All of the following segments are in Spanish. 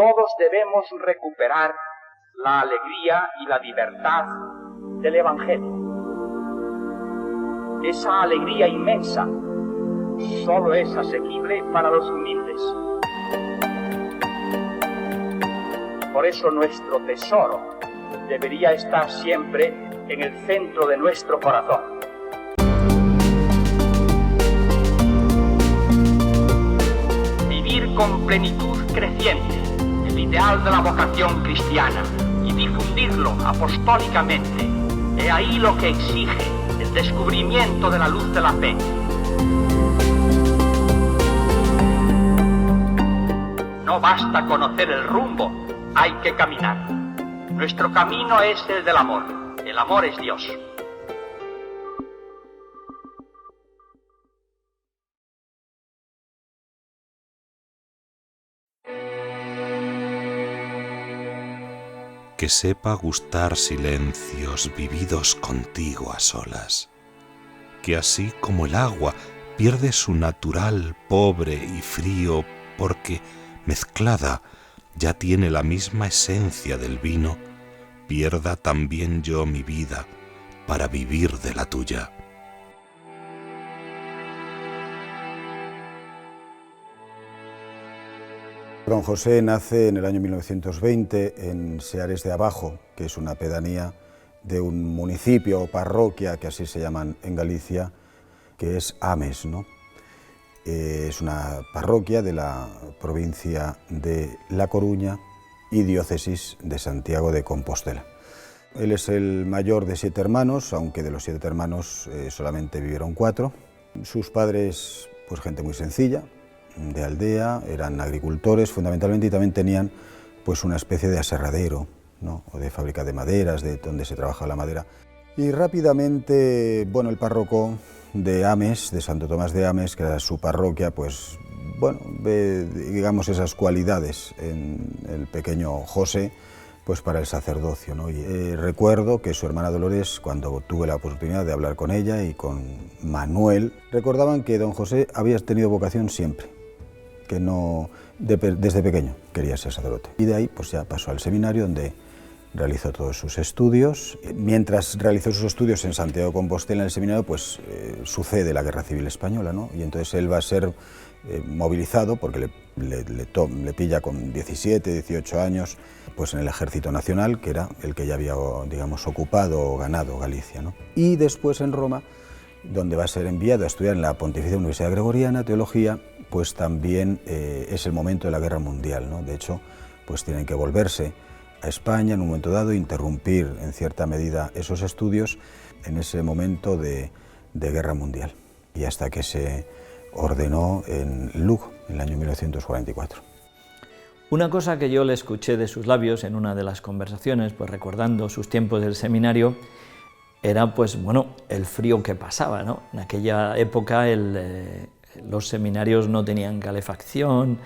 todos debemos recuperar la alegría y la libertad del Evangelio. Esa alegría inmensa solo es asequible para los humildes. Por eso nuestro tesoro debería estar siempre en el centro de nuestro corazón. Vivir con plenitud creciente el ideal de la vocación cristiana y difundirlo apostólicamente, he ahí lo que exige el descubrimiento de la luz de la fe. No basta conocer el rumbo, hay que caminar. Nuestro camino es el del amor. El amor es Dios. Que sepa gustar silencios vividos contigo a solas, que así como el agua pierde su natural pobre y frío porque, mezclada, ya tiene la misma esencia del vino, pierda también yo mi vida para vivir de la tuya. Don José nace en el año 1920 en Seares de Abajo, que es una pedanía de un municipio o parroquia, que así se llaman en Galicia, que es Ames, ¿no? Es una parroquia de la provincia de La Coruña y diócesis de Santiago de Compostela. Él es el mayor de 7 hermanos, aunque de los 7 hermanos solamente vivieron 4. Sus padres, pues gente muy sencilla, de aldea, eran agricultores fundamentalmente, y también tenían pues una especie de aserradero, ¿no? O de fábrica de maderas, de donde se trabajaba la madera. Y rápidamente, bueno, el párroco de Ames, de Santo Tomás de Ames, que era su parroquia, pues bueno, ve, digamos, esas cualidades en el pequeño José, pues para el sacerdocio, ¿no? Y recuerdo que su hermana Dolores, cuando tuve la oportunidad de hablar con ella y con Manuel, recordaban que don José había tenido vocación siempre, que no, desde pequeño quería ser sacerdote. Y de ahí pues ya pasó al seminario, donde realizó todos sus estudios. Mientras realizó sus estudios en Santiago de Compostela, en el seminario, pues sucede la Guerra Civil Española, ¿no? Y entonces él va a ser movilizado, porque le pilla con 17, 18 años, pues en el Ejército Nacional, que era el que ya había, digamos, ocupado o ganado Galicia, ¿no? Y después en Roma, donde va a ser enviado a estudiar en la Pontificia Universidad Gregoriana, teología, pues también es el momento de la Guerra Mundial, ¿no? De hecho, pues tienen que volverse a España en un momento dado, interrumpir en cierta medida esos estudios en ese momento de Guerra Mundial, y hasta que se ordenó en Lugo, en el año 1944. Una cosa que yo le escuché de sus labios en una de las conversaciones, pues recordando sus tiempos del seminario, era pues bueno, el frío que pasaba, ¿no? En aquella época los seminarios no tenían calefacción,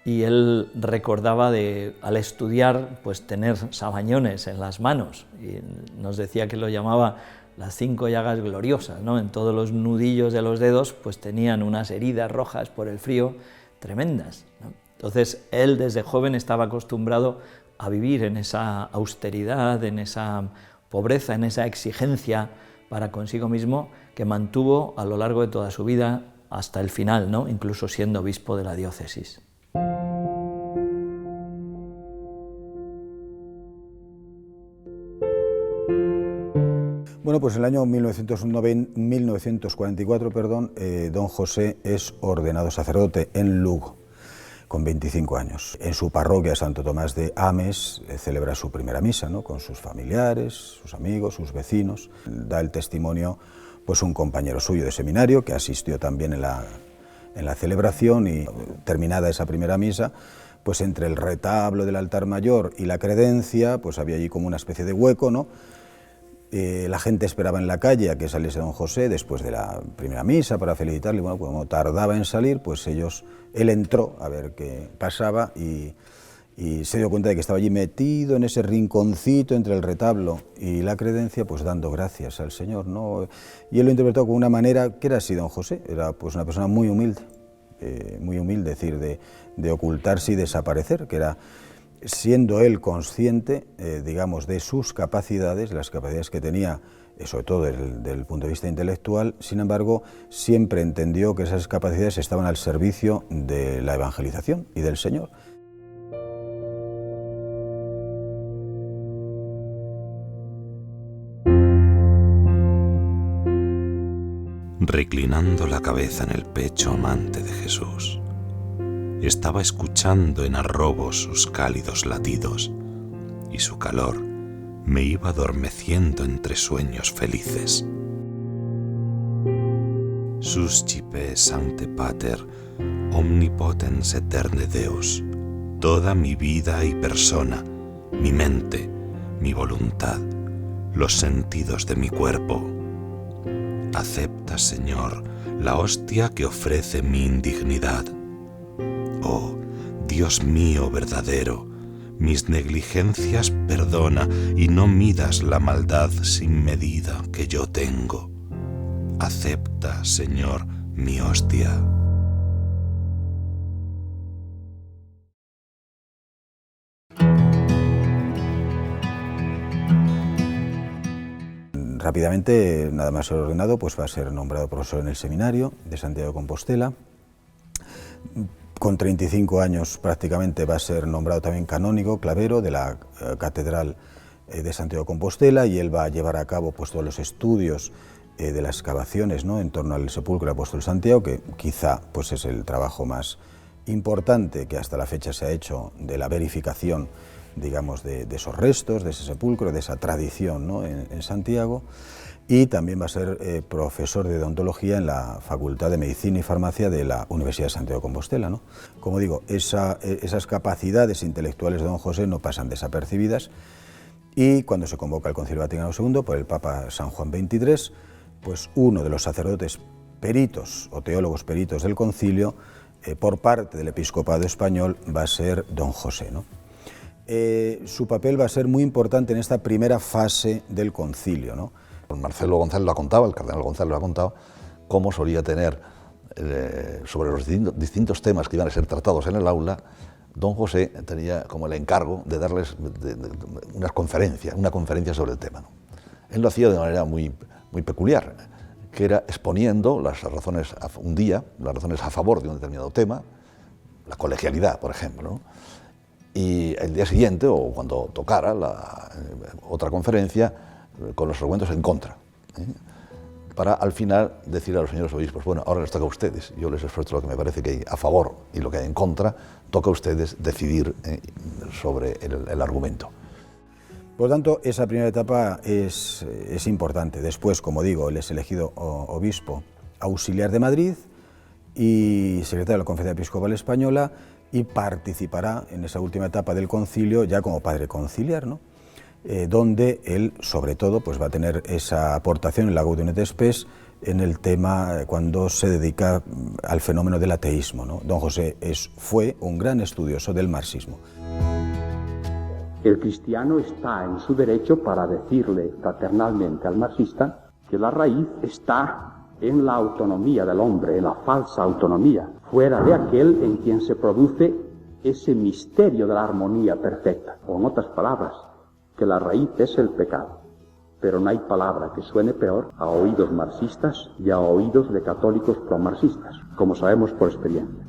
y él recordaba al estudiar, pues tener sabañones en las manos, y nos decía que lo llamaba las 5 llagas gloriosas, ¿no? En todos los nudillos de los dedos pues tenían unas heridas rojas por el frío tremendas, ¿no? Entonces él desde joven estaba acostumbrado a vivir en esa austeridad, en esa pobreza, en esa exigencia para consigo mismo, que mantuvo a lo largo de toda su vida hasta el final, ¿no? Incluso siendo obispo de la diócesis. Bueno, pues en el año 1944, don José es ordenado sacerdote en Lugo, con 25 años. En su parroquia Santo Tomás de Ames celebra su primera misa, ¿no? Con sus familiares, sus amigos, sus vecinos. Da el testimonio pues un compañero suyo de seminario que asistió también en la celebración, y terminada esa primera misa, pues entre el retablo del altar mayor y la credencia, pues había allí como una especie de hueco, ¿no? La gente esperaba en la calle a que saliese don José después de la primera misa para felicitarle. Bueno, como tardaba en salir, pues él entró a ver qué pasaba y se dio cuenta de que estaba allí metido en ese rinconcito entre el retablo y la credencia, pues dando gracias al Señor, ¿no? Y él lo interpretó con una manera que era así don José, era pues una persona muy humilde, muy humilde, es decir, de ocultarse y desaparecer, que era siendo él consciente, digamos, de sus capacidades, las capacidades que tenía, sobre todo desde el punto de vista intelectual. Sin embargo, siempre entendió que esas capacidades estaban al servicio de la evangelización y del Señor. Reclinando la cabeza en el pecho amante de Jesús, estaba escuchando en arrobos sus cálidos latidos, y su calor me iba adormeciendo entre sueños felices. Suscipe sancte pater, omnipotens eterne Deus, toda mi vida y persona, mi mente, mi voluntad, los sentidos de mi cuerpo. Acepta, Señor, la hostia que ofrece mi indignidad. Oh, Dios mío verdadero, mis negligencias perdona y no midas la maldad sin medida que yo tengo. Acepta, Señor, mi hostia. Rápidamente, nada más ser ordenado, pues va a ser nombrado profesor en el seminario de Santiago de Compostela. Con 35 años prácticamente va a ser nombrado también canónigo, clavero de la Catedral de Santiago de Compostela, y él va a llevar a cabo pues todos los estudios de las excavaciones, ¿no?, en torno al sepulcro del apóstol Santiago, que quizá pues es el trabajo más importante que hasta la fecha se ha hecho de la verificación, digamos, de esos restos, de ese sepulcro, de esa tradición, ¿no?, en Santiago. Y también va a ser profesor de odontología en la Facultad de Medicina y Farmacia de la Universidad de Santiago de Compostela, ¿no? Como digo, esas capacidades intelectuales de don José no pasan desapercibidas, y cuando se convoca el Concilio Vaticano II por el Papa San Juan XXIII, pues uno de los sacerdotes peritos o teólogos peritos del concilio, por parte del episcopado español, va a ser don José, ¿no? Su papel va a ser muy importante en esta primera fase del concilio, ¿no? Marcelo González lo ha contado, el cardenal González lo ha contado, cómo solía tener sobre los distintos temas que iban a ser tratados en el aula. Don José tenía como el encargo de darles una conferencia sobre el tema, ¿no? Él lo hacía de manera muy peculiar, que era exponiendo las razones a favor de un determinado tema, la colegialidad, por ejemplo, ¿no? Y el día siguiente, o cuando tocara otra conferencia, con los argumentos en contra, para al final decir a los señores obispos, bueno, ahora les toca a ustedes, yo les expreso lo que me parece que hay a favor y lo que hay en contra, toca a ustedes decidir sobre el argumento. Por lo tanto, esa primera etapa es importante. Después, como digo, él es elegido obispo auxiliar de Madrid y secretario de la Conferencia Episcopal Española, y participará en esa última etapa del concilio ya como padre conciliar, ¿no?, donde él, sobre todo, pues va a tener esa aportación en la Gaudium et Spes en el tema cuando se dedica al fenómeno del ateísmo, ¿no? Don José fue un gran estudioso del marxismo. El cristiano está en su derecho para decirle fraternalmente al marxista que la raíz está en la autonomía del hombre, en la falsa autonomía, fuera de aquel en quien se produce ese misterio de la armonía perfecta. O en otras palabras, que la raíz es el pecado. Pero no hay palabra que suene peor a oídos marxistas y a oídos de católicos promarxistas, como sabemos por experiencia.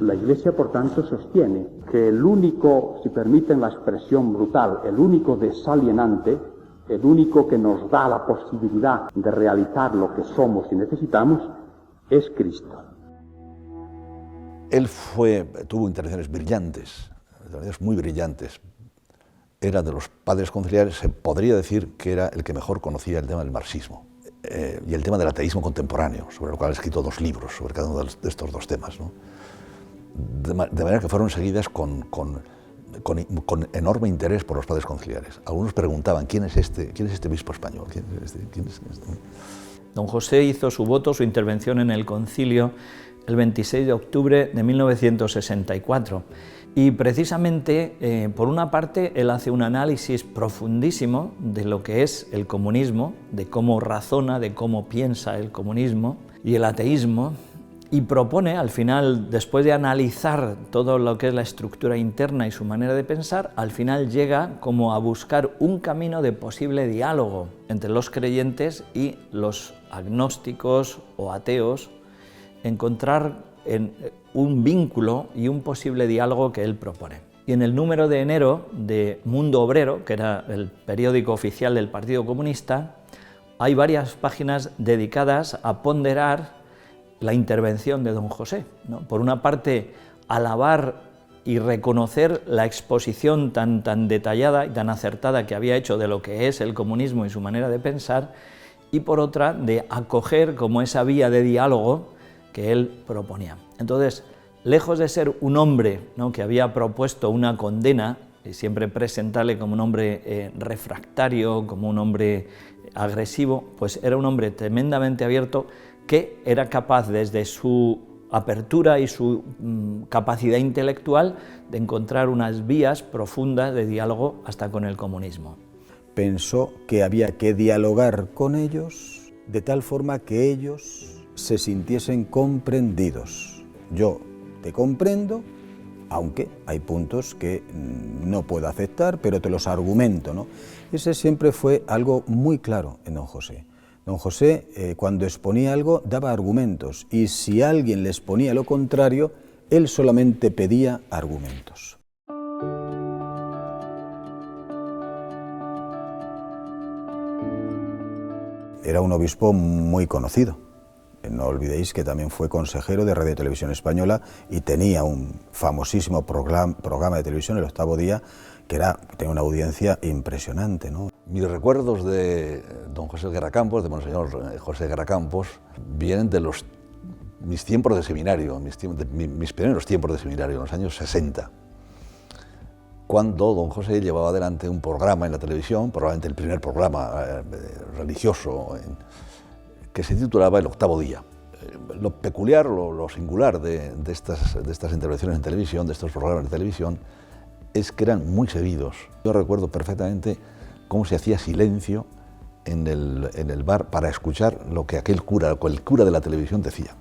La Iglesia, por tanto, sostiene que el único, si permiten la expresión brutal, el único desalienante, el único que nos da la posibilidad de realizar lo que somos y necesitamos, es Cristo. Él tuvo intervenciones brillantes, muy brillantes. Era de los padres conciliares, se podría decir que era el que mejor conocía el tema del marxismo y el tema del ateísmo contemporáneo, sobre el cual ha escrito 2 libros sobre cada uno de estos 2 temas, ¿no? De manera que fueron seguidas con enorme interés por los padres conciliares. Algunos preguntaban, ¿quién es este obispo español? ¿Quién es este? Don José hizo su voto, su intervención en el concilio, el 26 de octubre de 1964. Y precisamente, por una parte, él hace un análisis profundísimo de lo que es el comunismo, de cómo razona, de cómo piensa el comunismo y el ateísmo, y propone, al final, después de analizar todo lo que es la estructura interna y su manera de pensar, al final llega como a buscar un camino de posible diálogo entre los creyentes y los agnósticos o ateos, encontrar un vínculo y un posible diálogo que él propone. Y en el número de enero de Mundo Obrero, que era el periódico oficial del Partido Comunista, hay varias páginas dedicadas a ponderar la intervención de don José, ¿no? Por una parte, alabar y reconocer la exposición tan detallada y tan acertada que había hecho de lo que es el comunismo y su manera de pensar, y por otra, de acoger como esa vía de diálogo que él proponía. Entonces, lejos de ser un hombre, ¿no?, que había propuesto una condena, y siempre presentarle como un hombre refractario, como un hombre agresivo, pues era un hombre tremendamente abierto, que era capaz, desde su apertura y su capacidad intelectual, de encontrar unas vías profundas de diálogo hasta con el comunismo. Pensó que había que dialogar con ellos de tal forma que ellos se sintiesen comprendidos. Yo te comprendo, aunque hay puntos que no puedo aceptar, pero te los argumento, ¿no? Ese siempre fue algo muy claro en don José. Don José, cuando exponía algo, daba argumentos, y si alguien le exponía lo contrario, él solamente pedía argumentos. Era un obispo muy conocido. No olvidéis que también fue consejero de Radio y Televisión Española y tenía un famosísimo programa de televisión, El Octavo Día, que tenía una audiencia impresionante, ¿no? Mis recuerdos de don José Guerra Campos, de Monseñor José Guerra Campos, vienen de mis tiempos de seminario, mis primeros tiempos de seminario, en los años 60, cuando don José llevaba adelante un programa en la televisión, probablemente el primer programa religioso, que se titulaba El Octavo Día. Lo peculiar, lo singular de estas intervenciones en televisión, de estos programas de televisión, es que eran muy seguidos. Yo recuerdo perfectamente cómo se hacía silencio en el bar para escuchar lo que el cura de la televisión decía.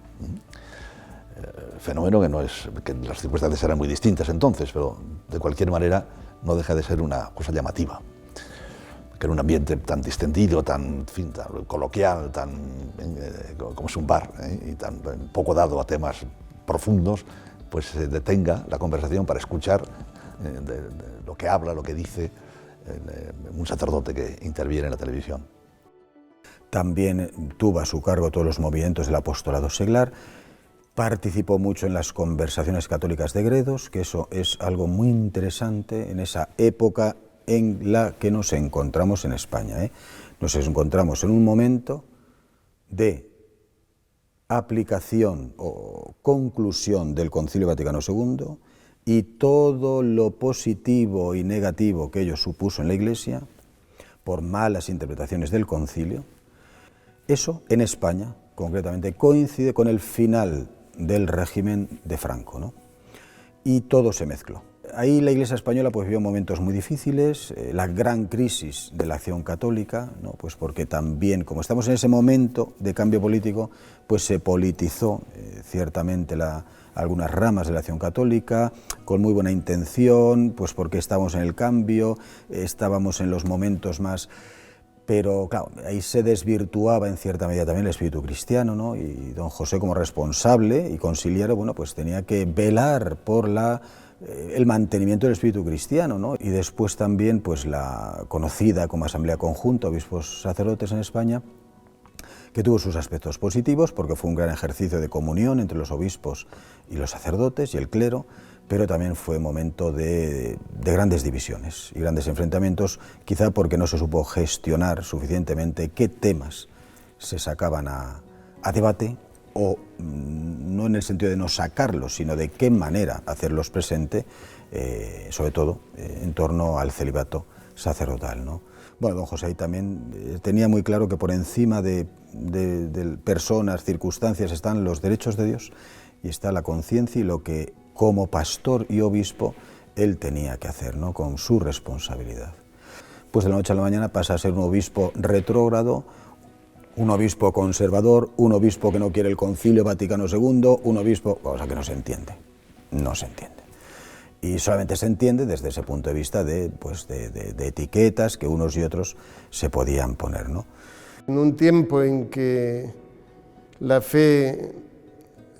Fenómeno que las circunstancias eran muy distintas entonces, pero de cualquier manera no deja de ser una cosa llamativa. Que en un ambiente tan distendido, tan coloquial, como es un bar, y tan poco dado a temas profundos, pues se detenga la conversación para escuchar de lo que habla, lo que dice un sacerdote que interviene en la televisión. También tuvo a su cargo todos los movimientos del apostolado seglar, participó mucho en las conversaciones católicas de Gredos, que eso es algo muy interesante en esa época en la que nos encontramos en España. Nos encontramos en un momento de aplicación o conclusión del Concilio Vaticano II, y todo lo positivo y negativo que ello supuso en la Iglesia, por malas interpretaciones del concilio, eso en España, concretamente, coincide con el final del régimen de Franco, ¿no? Y todo se mezcló. Ahí la Iglesia española pues vivió momentos muy difíciles, la gran crisis de la acción católica, ¿no? Pues porque también, como estamos en ese momento de cambio político, pues se politizó ciertamente algunas ramas de la acción católica, con muy buena intención, pues porque estábamos en el cambio, estábamos en los momentos más... Pero claro, ahí se desvirtuaba en cierta medida también el espíritu cristiano, ¿no? Y don José, como responsable y conciliar, bueno, pues tenía que velar por el mantenimiento del espíritu cristiano, ¿no? Y después también pues la conocida como Asamblea Conjunta, Obispos Sacerdotes en España, que tuvo sus aspectos positivos porque fue un gran ejercicio de comunión entre los obispos y los sacerdotes y el clero, pero también fue momento de grandes divisiones y grandes enfrentamientos, quizá porque no se supo gestionar suficientemente qué temas se sacaban a debate, o no en el sentido de no sacarlos, sino de qué manera hacerlos presente, sobre todo en torno al celibato sacerdotal, ¿no? Bueno, don José ahí también tenía muy claro que por encima de personas, circunstancias, están los derechos de Dios y está la conciencia y lo que como pastor y obispo él tenía que hacer, ¿no? Con su responsabilidad. Pues de la noche a la mañana pasa a ser un obispo retrógrado, un obispo conservador, un obispo que no quiere el Concilio Vaticano II, un obispo, cosa que no se entiende, no se entiende. Y solamente se entiende desde ese punto de vista de etiquetas que unos y otros se podían poner, ¿no? En un tiempo en que la fe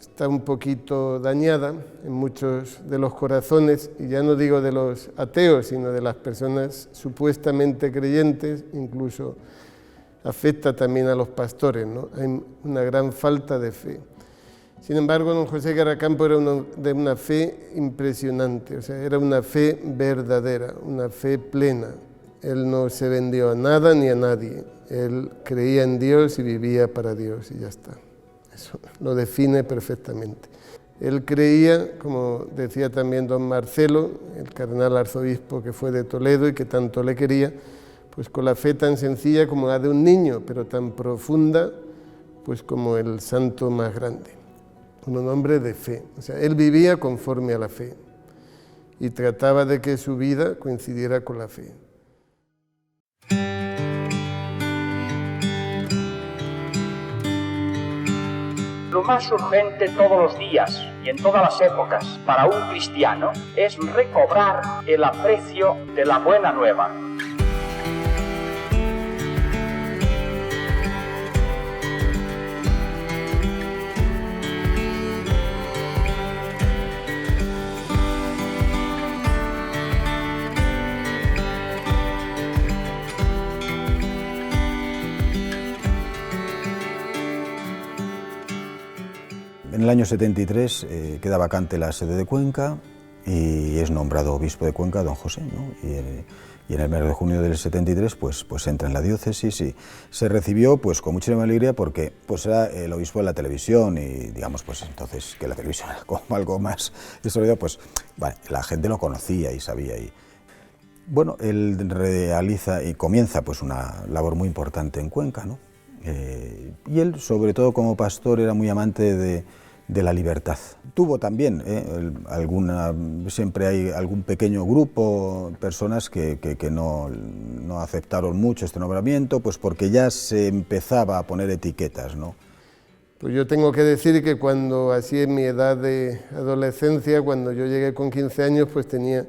está un poquito dañada en muchos de los corazones, y ya no digo de los ateos, sino de las personas supuestamente creyentes, incluso afecta también a los pastores, ¿no? Hay una gran falta de fe. Sin embargo, don José Guerra Campo era de una fe impresionante, o sea, era una fe verdadera, una fe plena. Él no se vendió a nada ni a nadie, él creía en Dios y vivía para Dios y ya está. Eso lo define perfectamente. Él creía, como decía también don Marcelo, el cardenal arzobispo que fue de Toledo y que tanto le quería, pues con la fe tan sencilla como la de un niño, pero tan profunda, pues como el santo más grande. Un hombre de fe. O sea, él vivía conforme a la fe y trataba de que su vida coincidiera con la fe. Lo más urgente todos los días y en todas las épocas para un cristiano es recobrar el aprecio de la buena nueva. En el año 73 queda vacante la sede de Cuenca y es nombrado obispo de Cuenca don José, ¿no? Y en el mes de junio del 73 pues entra en la diócesis y se recibió pues con muchísima alegría porque pues era el obispo de la televisión y digamos pues entonces que la televisión era como algo más desarrollado, pues vale, la gente lo conocía y sabía. Y bueno, él realiza y comienza pues una labor muy importante en Cuenca, ¿no? Y él, sobre todo como pastor, era muy amante de la libertad. Tuvo también siempre hay algún pequeño grupo, personas que no aceptaron mucho este nombramiento, pues porque ya se empezaba a poner etiquetas, ¿no? Pues yo tengo que decir que cuando, así en mi edad de adolescencia, cuando yo llegué con 15 años, pues tenía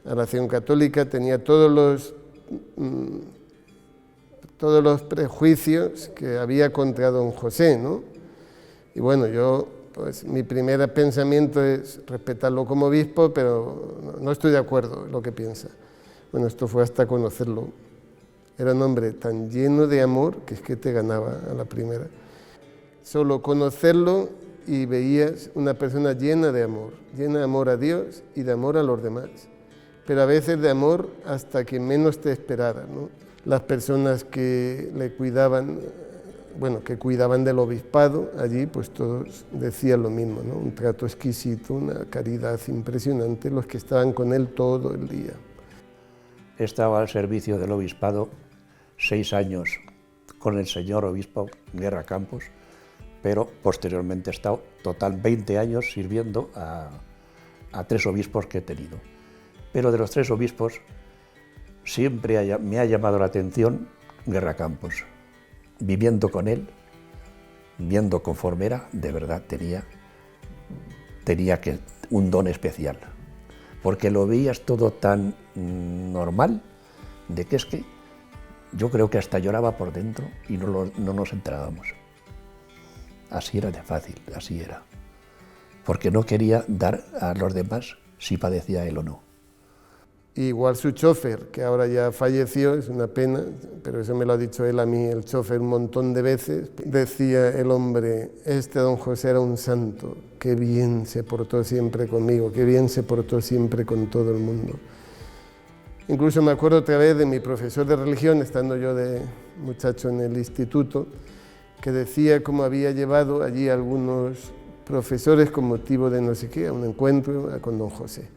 a la Acción Católica, tenía todos los prejuicios que había contra don José, ¿no? Y bueno, pues mi primer pensamiento es respetarlo como obispo, pero no estoy de acuerdo en lo que piensa. Bueno, esto fue hasta conocerlo. Era un hombre tan lleno de amor que es que te ganaba a la primera. Solo conocerlo y veías una persona llena de amor a Dios y de amor a los demás, pero a veces de amor hasta quien menos te esperara, ¿no? Las personas que le cuidaban, que cuidaban del obispado, allí pues todos decían lo mismo, ¿no? Un trato exquisito, una caridad impresionante, los que estaban con él todo el día. Estaba al servicio del obispado 6 años con el señor obispo Guerra Campos, pero posteriormente he estado 20 años sirviendo a 3 obispos que he tenido. Pero de los 3 obispos, siempre me ha llamado la atención Guerra Campos. Viviendo con él, viendo conforme era, de verdad tenía un don especial, porque lo veías todo tan normal, de que es que yo creo que hasta lloraba por dentro y no nos enterábamos. Así era de fácil, así era, porque no quería dar a los demás si padecía él o no. Igual su chofer, que ahora ya falleció, es una pena, pero eso me lo ha dicho él a mí, el chofer, un montón de veces. Decía el hombre, don José era un santo, qué bien se portó siempre conmigo, qué bien se portó siempre con todo el mundo. Incluso me acuerdo otra vez de mi profesor de religión, estando yo de muchacho en el instituto, que decía cómo había llevado allí a algunos profesores con motivo de no sé qué, a un encuentro con don José.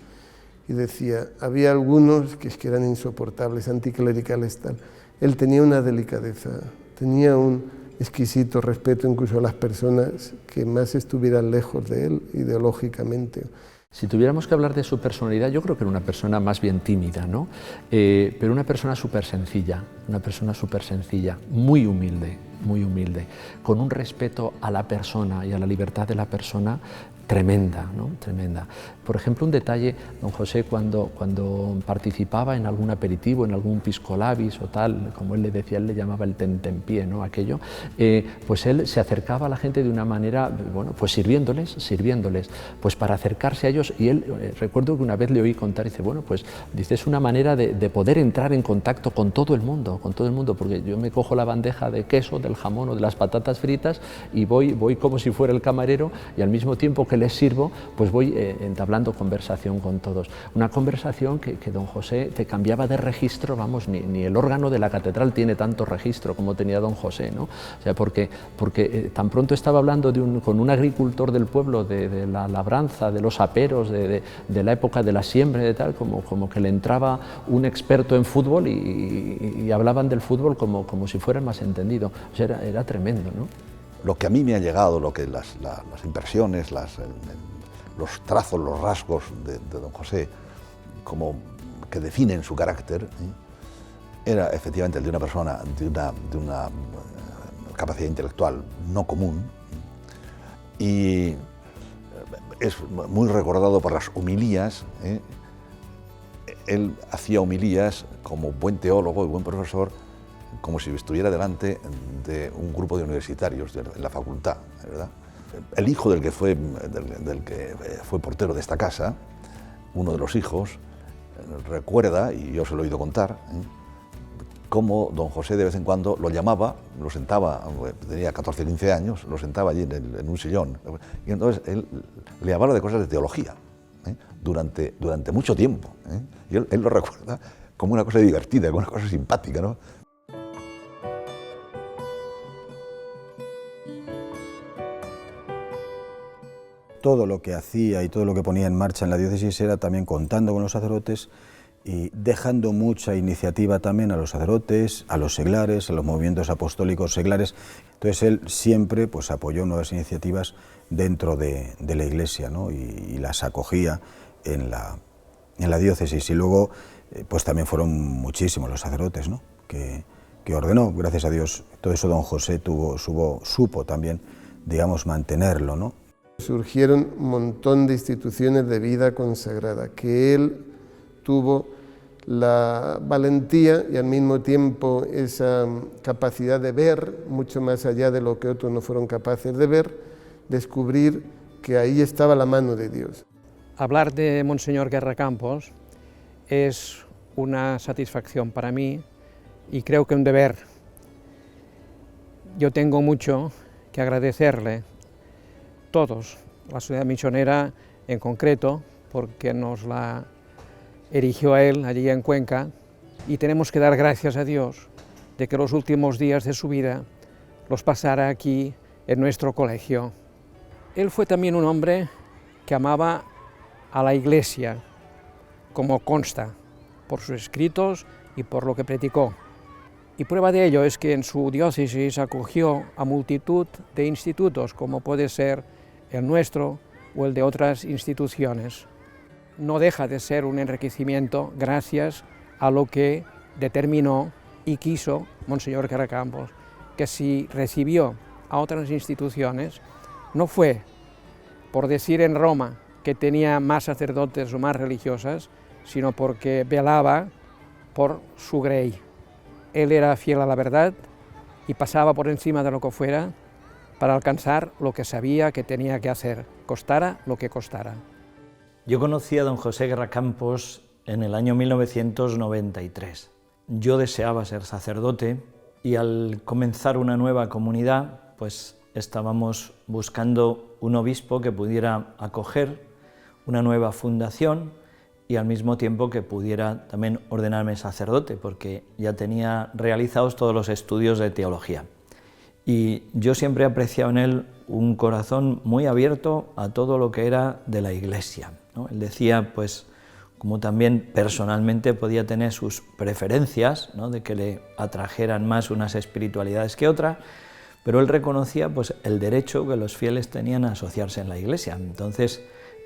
Y decía, había algunos que eran insoportables, anticlericales, tal. Él tenía una delicadeza, tenía un exquisito respeto incluso a las personas que más estuvieran lejos de él ideológicamente. Si tuviéramos que hablar de su personalidad, yo creo que era una persona más bien tímida, ¿no? Pero una persona súper sencilla, muy humilde, muy humilde, con un respeto a la persona y a la libertad de la persona tremenda, ¿no? Tremenda. Por ejemplo, un detalle, don José, cuando participaba en algún aperitivo, en algún pisco labis o tal, como él le decía, él le llamaba el tentempié, ¿no? Aquello, pues él se acercaba a la gente de una manera, bueno, pues sirviéndoles, pues para acercarse a ellos, y él, recuerdo que una vez le oí contar, dice, bueno, pues, dice, es una manera de poder entrar en contacto con todo el mundo, porque yo me cojo la bandeja de queso, del jamón o de las patatas fritas y voy como si fuera el camarero, y al mismo tiempo que les sirvo, pues voy entablando conversación con todos. Una conversación que don José te cambiaba de registro, vamos, ni el órgano de la catedral tiene tanto registro como tenía don José, ¿no? O sea, porque tan pronto estaba hablando con un agricultor del pueblo, de la labranza, de los aperos, de la época de la siembra, de tal, como que le entraba un experto en fútbol y hablaban del fútbol como si fuera el más entendido. O sea, era tremendo, ¿no? Lo que a mí me ha llegado, lo que las impresiones, los trazos, los rasgos de don José, como que definen su carácter, era efectivamente el de una persona de una capacidad intelectual no común, y es muy recordado por las homilías. Él hacía homilías como buen teólogo y buen profesor, como si estuviera delante de un grupo de universitarios en la facultad, ¿verdad? El hijo del que fue portero de esta casa, uno de los hijos, recuerda, y yo se lo he oído contar, cómo don José de vez en cuando lo llamaba, lo sentaba, tenía 14, 15 años, lo sentaba allí en un sillón, y entonces él le hablaba de cosas de teología, durante mucho tiempo, y él lo recuerda como una cosa divertida, como una cosa simpática, ¿no? Todo lo que hacía y todo lo que ponía en marcha en la diócesis era también contando con los sacerdotes y dejando mucha iniciativa también a los sacerdotes, a los seglares, a los movimientos apostólicos seglares. Entonces él siempre pues apoyó nuevas iniciativas dentro de la Iglesia, ¿no? y las acogía en la diócesis. Y luego pues también fueron muchísimos los sacerdotes, ¿no? que ordenó, gracias a Dios. Todo eso don José supo también, digamos, mantenerlo, ¿no? Surgieron un montón de instituciones de vida consagrada, que él tuvo la valentía y al mismo tiempo esa capacidad de ver, mucho más allá de lo que otros no fueron capaces de ver, descubrir que ahí estaba la mano de Dios. Hablar de Monseñor Guerra Campos es una satisfacción para mí y creo que un deber. Yo tengo mucho que agradecerle, todos, la sociedad misionera en concreto, porque nos la erigió a él allí en Cuenca, y tenemos que dar gracias a Dios de que los últimos días de su vida los pasara aquí en nuestro colegio. Él fue también un hombre que amaba a la Iglesia, como consta por sus escritos y por lo que predicó. Y prueba de ello es que en su diócesis acogió a multitud de institutos, como puede ser el nuestro o el de otras instituciones. No deja de ser un enriquecimiento gracias a lo que determinó y quiso Monseñor Guerra Campos, que si recibió a otras instituciones no fue por decir en Roma que tenía más sacerdotes o más religiosas, sino porque velaba por su grey. Él era fiel a la verdad y pasaba por encima de lo que fuera para alcanzar lo que sabía que tenía que hacer, costara lo que costara. Yo conocí a don José Guerra Campos en el año 1993. Yo deseaba ser sacerdote y al comenzar una nueva comunidad, pues estábamos buscando un obispo que pudiera acoger una nueva fundación y al mismo tiempo que pudiera también ordenarme sacerdote, porque ya tenía realizados todos los estudios de teología. Y yo siempre he apreciado en él un corazón muy abierto a todo lo que era de la Iglesia, ¿no? Él decía, pues, como también personalmente podía tener sus preferencias, ¿no? De que le atrajeran más unas espiritualidades que otras, pero él reconocía pues, el derecho que los fieles tenían a asociarse en la Iglesia. Entonces,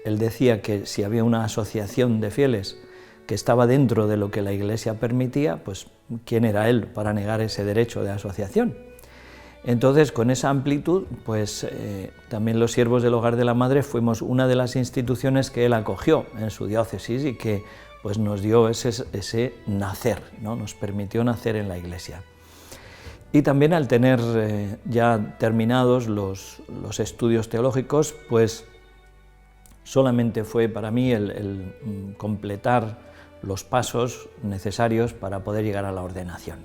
él decía que si había una asociación de fieles que estaba dentro de lo que la Iglesia permitía, pues, ¿quién era él para negar ese derecho de asociación? Entonces, con esa amplitud, pues también los Siervos del Hogar de la Madre fuimos una de las instituciones que él acogió en su diócesis y que pues nos dio ese nacer, ¿no? Nos permitió nacer en la Iglesia. Y también al tener ya terminados los estudios teológicos, pues solamente fue para mí el completar los pasos necesarios para poder llegar a la ordenación.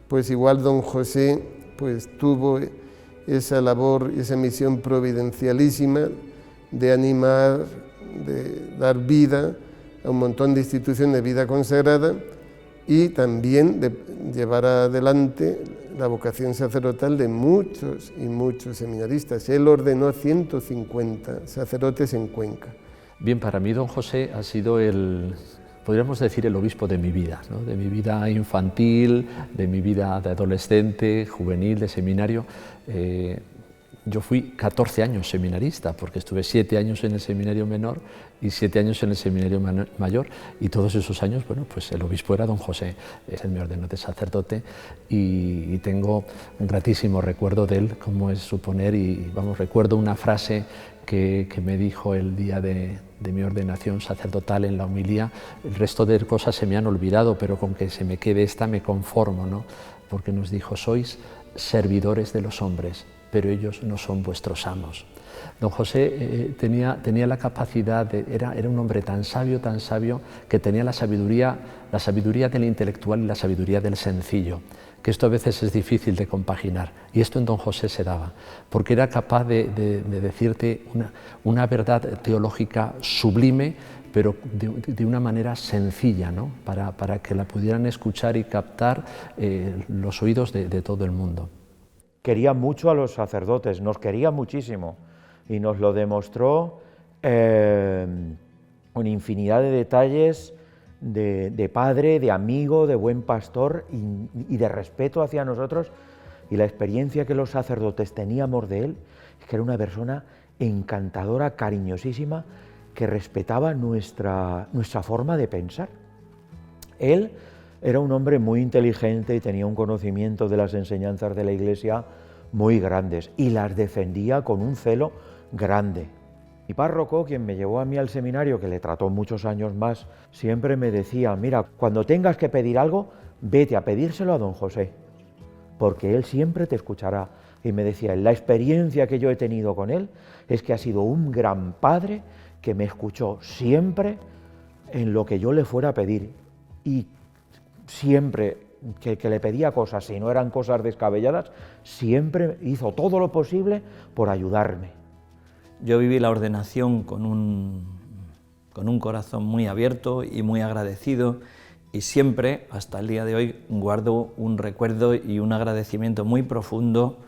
Pues igual don José pues tuvo esa labor, esa misión providencialísima de animar, de dar vida a un montón de instituciones de vida consagrada y también de llevar adelante la vocación sacerdotal de muchos y muchos seminaristas. Él ordenó 150 sacerdotes en Cuenca. Bien, para mí don José ha sido podríamos decir, el obispo de mi vida, ¿no? De mi vida infantil, de mi vida de adolescente, juvenil, de seminario. Yo fui 14 años seminarista, porque estuve 7 años en el seminario menor y 7 años en el seminario mayor, y todos esos años, bueno, pues el obispo era don José, él me ordenó de sacerdote y tengo un gratísimo recuerdo de él, como es suponer, y vamos, recuerdo una frase que me dijo el día de mi ordenación sacerdotal en la homilía. El resto de cosas se me han olvidado, pero con que se me quede esta me conformo, ¿no? Porque nos dijo: sois servidores de los hombres, pero ellos no son vuestros amos. Don José tenía la capacidad, era un hombre tan sabio, que tenía la sabiduría del intelectual y la sabiduría del sencillo, que esto a veces es difícil de compaginar, y esto en don José se daba, porque era capaz de decirte una verdad teológica sublime, pero de una manera sencilla, ¿no? Para que la pudieran escuchar y captar los oídos de todo el mundo. Quería mucho a los sacerdotes, nos quería muchísimo, y nos lo demostró con infinidad de detalles de padre, de amigo, de buen pastor y de respeto hacia nosotros. Y la experiencia que los sacerdotes teníamos de él es que era una persona encantadora, cariñosísima, que respetaba nuestra forma de pensar. Él era un hombre muy inteligente y tenía un conocimiento de las enseñanzas de la Iglesia muy grandes y las defendía con un celo grande. Mi párroco, quien me llevó a mí al seminario, que le trató muchos años más, siempre me decía: mira, cuando tengas que pedir algo, vete a pedírselo a don José, porque él siempre te escuchará. Y me decía: la experiencia que yo he tenido con él es que ha sido un gran padre que me escuchó siempre en lo que yo le fuera a pedir, y siempre que le pedía cosas, si no eran cosas descabelladas, siempre hizo todo lo posible por ayudarme. Yo viví la ordenación con un corazón muy abierto y muy agradecido, y siempre, hasta el día de hoy, guardo un recuerdo y un agradecimiento muy profundo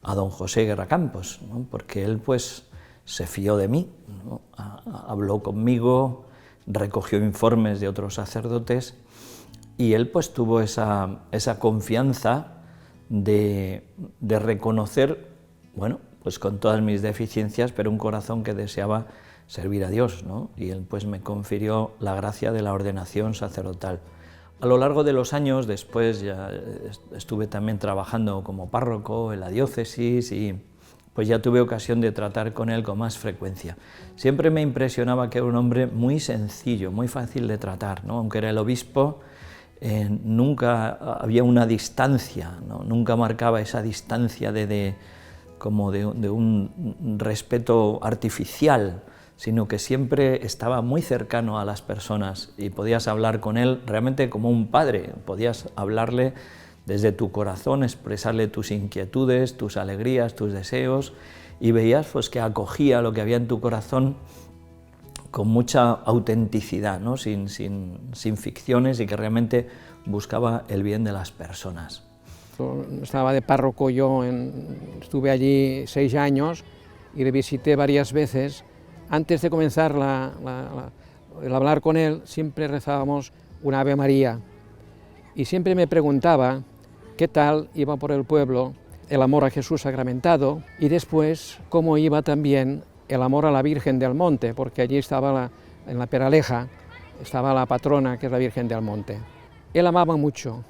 a don José Guerra Campos, ¿no? Porque él pues se fió de mí, ¿no? Habló conmigo, recogió informes de otros sacerdotes, y él pues tuvo esa confianza de reconocer, bueno, pues con todas mis deficiencias, pero un corazón que deseaba servir a Dios, ¿no? Y él pues me confirió la gracia de la ordenación sacerdotal. A lo largo de los años, después ya estuve también trabajando como párroco en la diócesis y pues ya tuve ocasión de tratar con él con más frecuencia. Siempre me impresionaba que era un hombre muy sencillo, muy fácil de tratar, ¿no? Aunque era el obispo, nunca había una distancia, ¿no? Nunca marcaba esa distancia como de un respeto artificial, sino que siempre estaba muy cercano a las personas y podías hablar con él realmente como un padre, podías hablarle desde tu corazón, expresarle tus inquietudes, tus alegrías, tus deseos, y veías pues que acogía lo que había en tu corazón con mucha autenticidad, ¿no? sin ficciones, y que realmente buscaba el bien de las personas. Estaba de párroco yo, estuve allí 6 años y le visité varias veces. Antes de comenzar el hablar con él, siempre rezábamos un Ave María, y siempre me preguntaba qué tal iba por el pueblo el amor a Jesús sacramentado, y después cómo iba también el amor a la Virgen del Monte, porque allí estaba en la Peraleja, estaba la patrona, que es la Virgen del Monte. Él amaba mucho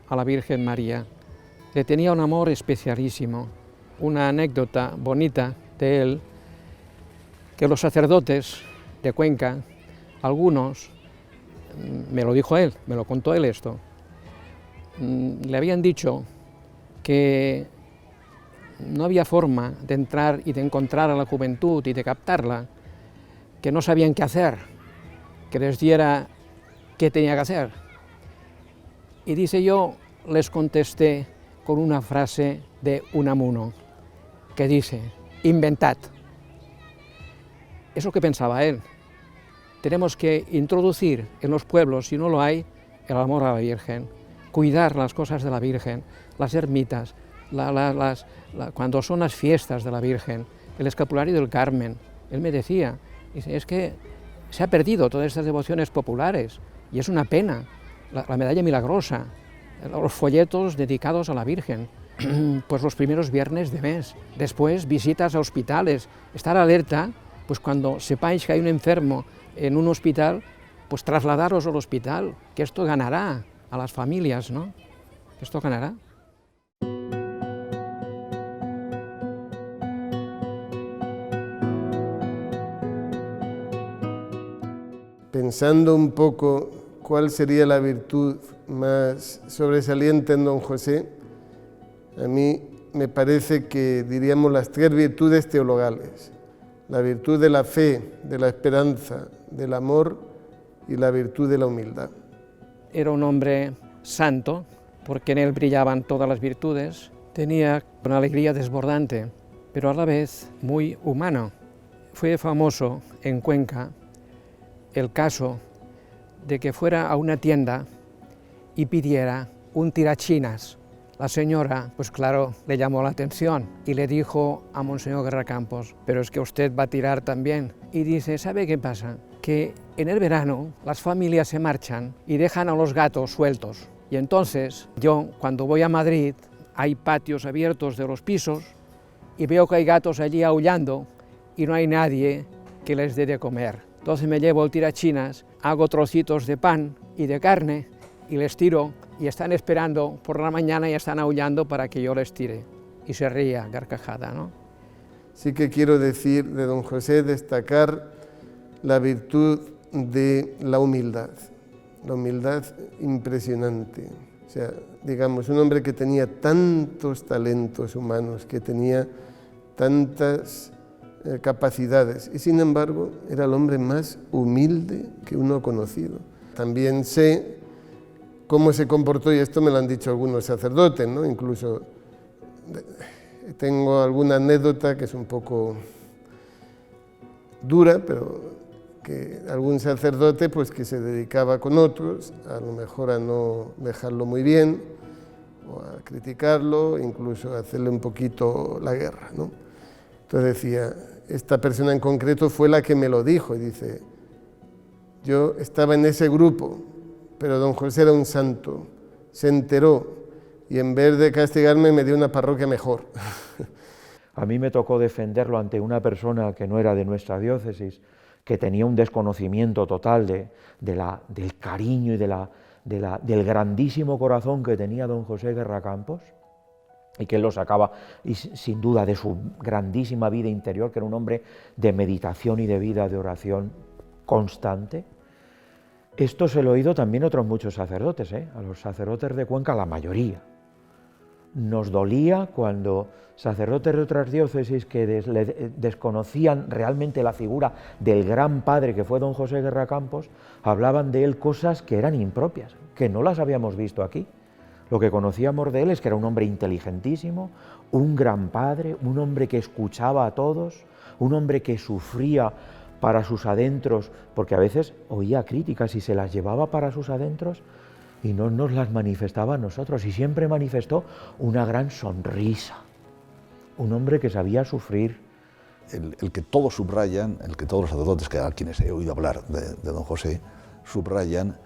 a la Virgen María, le tenía un amor especialísimo. Una anécdota bonita de él, que los sacerdotes de Cuenca, algunos, me lo dijo él, me lo contó él esto, le habían dicho que no había forma de entrar y de encontrar a la juventud y de captarla, que no sabían qué hacer, que les diera qué tenía que hacer. Y dice, yo les contesté con una frase de Unamuno, que dice, inventad. Eso que pensaba él. Tenemos que introducir en los pueblos, si no lo hay, el amor a la Virgen, cuidar las cosas de la Virgen, las ermitas, cuando son las fiestas de la Virgen, el escapulario del Carmen. Él me decía, dice, es que se ha perdido todas estas devociones populares y es una pena. La medalla milagrosa, los folletos dedicados a la Virgen, pues los primeros viernes de mes, después visitas a hospitales, estar alerta, pues cuando sepáis que hay un enfermo en un hospital, pues trasladaros al hospital, que esto ganará a las familias, ¿no? Esto ganará. Pensando un poco cuál sería la virtud más sobresaliente en don José, a mí me parece que diríamos las tres virtudes teologales: la virtud de la fe, de la esperanza, del amor y la virtud de la humildad. Era un hombre santo, porque en él brillaban todas las virtudes, tenía una alegría desbordante, pero a la vez muy humano. Fue famoso en Cuenca el caso de que fuera a una tienda y pidiera un tirachinas. La señora, pues claro, le llamó la atención y le dijo a Monseñor Guerra Campos, pero es que usted va a tirar también. Y dice, ¿sabe qué pasa? Que en el verano las familias se marchan y dejan a los gatos sueltos. Y entonces yo, cuando voy a Madrid, hay patios abiertos de los pisos y veo que hay gatos allí aullando y no hay nadie que les dé de comer. Entonces me llevo el tirachinas, hago trocitos de pan y de carne y les tiro, y están esperando por la mañana y están aullando para que yo les tire. Y se ría, carcajada, ¿no? Sí que quiero decir de don José, destacar la virtud de la humildad impresionante. O sea, digamos, un hombre que tenía tantos talentos humanos, que tenía tantas capacidades, y sin embargo era el hombre más humilde que uno ha conocido. También sé cómo se comportó, y esto me lo han dicho algunos sacerdotes, ¿no? Incluso tengo alguna anécdota que es un poco dura, pero que algún sacerdote pues que se dedicaba con otros, a lo mejor a no dejarlo muy bien, o a criticarlo, incluso a hacerle un poquito la guerra, ¿no? Entonces decía, esta persona en concreto fue la que me lo dijo, y dice, yo estaba en ese grupo, pero don José era un santo, se enteró y en vez de castigarme me dio una parroquia mejor. A mí me tocó defenderlo ante una persona que no era de nuestra diócesis, que tenía un desconocimiento total del cariño y del grandísimo corazón que tenía don José Guerra Campos, y que él lo sacaba, y sin duda, de su grandísima vida interior, que era un hombre de meditación y de vida de oración constante. Esto se lo he oído también a otros muchos sacerdotes, a los sacerdotes de Cuenca, la mayoría. Nos dolía cuando sacerdotes de otras diócesis que desconocían realmente la figura del gran padre que fue don José Guerra Campos, hablaban de él cosas que eran impropias, que no las habíamos visto aquí. Lo que conocíamos de él es que era un hombre inteligentísimo, un gran padre, un hombre que escuchaba a todos, un hombre que sufría para sus adentros, porque a veces oía críticas y se las llevaba para sus adentros y no nos las manifestaba a nosotros, y siempre manifestó una gran sonrisa, un hombre que sabía sufrir. El que todos subrayan, el que todos los sacerdotes, que a quienes he oído hablar de don José, subrayan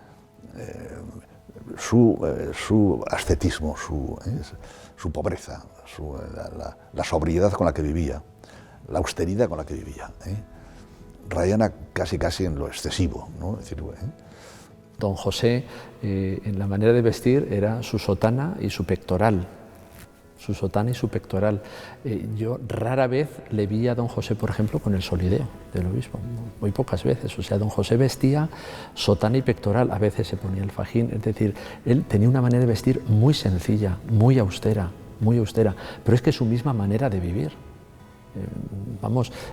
su ascetismo, su pobreza, la sobriedad con la que vivía, la austeridad con la que vivía. Rayan casi en lo excesivo, ¿no? Es decir, Don José, en la manera de vestir, era su sotana y su pectoral. su sotana y su pectoral. Yo rara vez le vi a don José, por ejemplo, con el solideo del obispo, muy pocas veces. O sea, don José vestía sotana y pectoral, a veces se ponía el fajín, es decir, él tenía una manera de vestir muy sencilla, muy austera, pero es que su misma manera de vivir.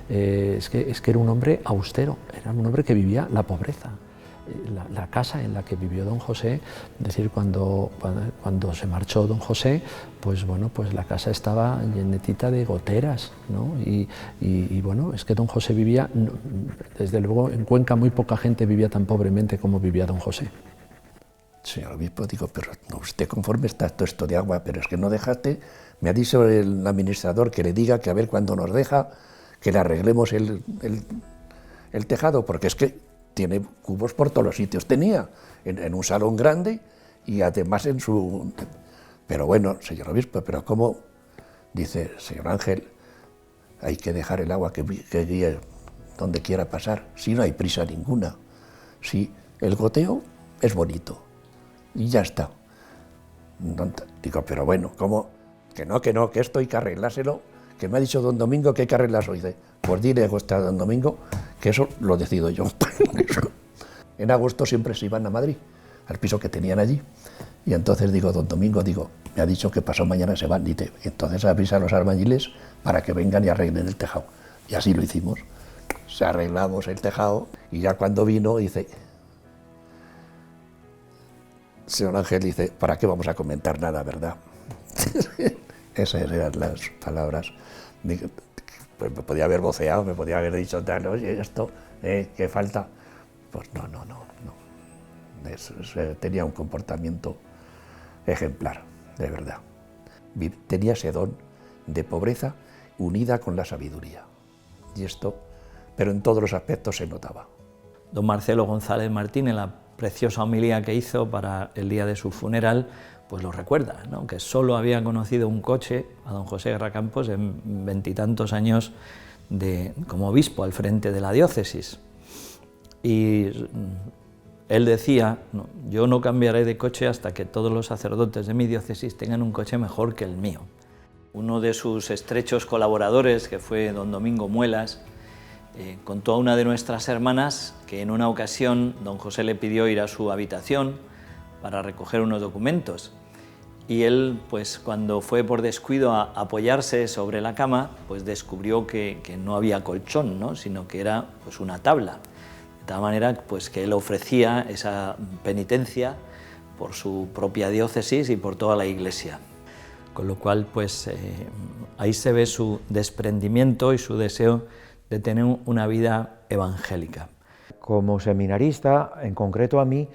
Es que era un hombre austero, era un hombre que vivía la pobreza. La casa en la que vivió don José, es decir, cuando se marchó don José, pues bueno, pues la casa estaba llenetita de goteras, ¿no? Y bueno, es que don José vivía, desde luego en Cuenca muy poca gente vivía tan pobremente como vivía don José. Señor obispo, digo, pero usted conforme está todo esto de agua, pero es que no dejaste, me ha dicho el administrador que le diga que a ver cuándo nos deja, que le arreglemos el tejado, porque es que tiene cubos por todos los sitios, tenía en un salón grande y además en su... Pero bueno, señor obispo, pero ¿cómo? Dice, señor Ángel, hay que dejar el agua que guíe donde quiera pasar, si no hay prisa ninguna, si el goteo es bonito y ya está. Digo, pero bueno, ¿cómo? Que no, que esto hay que arreglárselo, que me ha dicho don Domingo que hay que arreglarlo. Y dice, pues dile a don Domingo que eso lo decido yo. En agosto siempre se iban a Madrid, al piso que tenían allí. Y entonces digo, don Domingo, me ha dicho que pasado mañana se van. Dice, entonces avisa a los albañiles para que vengan y arreglen el tejado. Y así lo hicimos. Se arreglamos el tejado y ya cuando vino dice, señor Ángel, dice, ¿para qué vamos a comentar nada, verdad? Esas eran las palabras. Pues me podía haber voceado, me podía haber dicho, oye, esto, ¿qué falta? Pues no. Tenía un comportamiento ejemplar, de verdad. Tenía ese don de pobreza unida con la sabiduría. Y esto, pero en todos los aspectos se notaba. Don Marcelo González Martín, en la preciosa homilía que hizo para el día de su funeral, pues lo recuerda, ¿no? Que solo había conocido un coche a don José Guerra Campos en 20 y tantos años como obispo al frente de la diócesis. Y él decía, no, yo no cambiaré de coche hasta que todos los sacerdotes de mi diócesis tengan un coche mejor que el mío. Uno de sus estrechos colaboradores, que fue don Domingo Muelas, contó a una de nuestras hermanas que en una ocasión don José le pidió ir a su habitación para recoger unos documentos y él, pues cuando fue por descuido a apoyarse sobre la cama, pues descubrió que no había colchón, ¿no? Sino que era pues una tabla, de tal manera pues que él ofrecía esa penitencia por su propia diócesis y por toda la Iglesia, con lo cual pues ahí se ve su desprendimiento y su deseo de tener una vida evangélica. Como seminarista, en concreto a mí,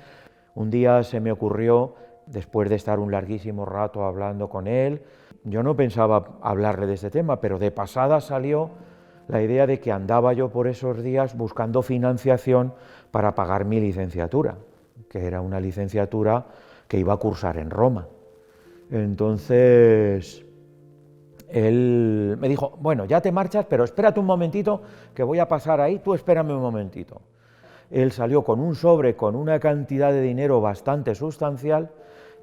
un día se me ocurrió, después de estar un larguísimo rato hablando con él, yo no pensaba hablarle de este tema, pero de pasada salió la idea de que andaba yo por esos días buscando financiación para pagar mi licenciatura, que era una licenciatura que iba a cursar en Roma. Entonces él me dijo, bueno, ya te marchas, pero espérate un momentito, que voy a pasar ahí, tú espérame un momentito. Él salió con un sobre con una cantidad de dinero bastante sustancial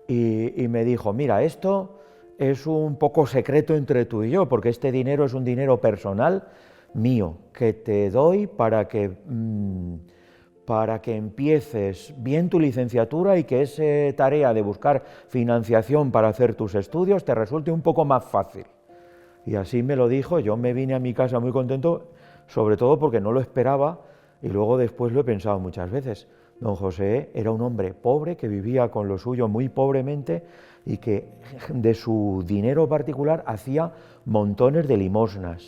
y me dijo, mira, esto es un poco secreto entre tú y yo, porque este dinero es un dinero personal mío, que te doy para que empieces bien tu licenciatura y que esa tarea de buscar financiación para hacer tus estudios te resulte un poco más fácil. Y así me lo dijo, yo me vine a mi casa muy contento, sobre todo porque no lo esperaba, y luego después lo he pensado muchas veces. Don José era un hombre pobre que vivía con lo suyo muy pobremente y que de su dinero particular hacía montones de limosnas.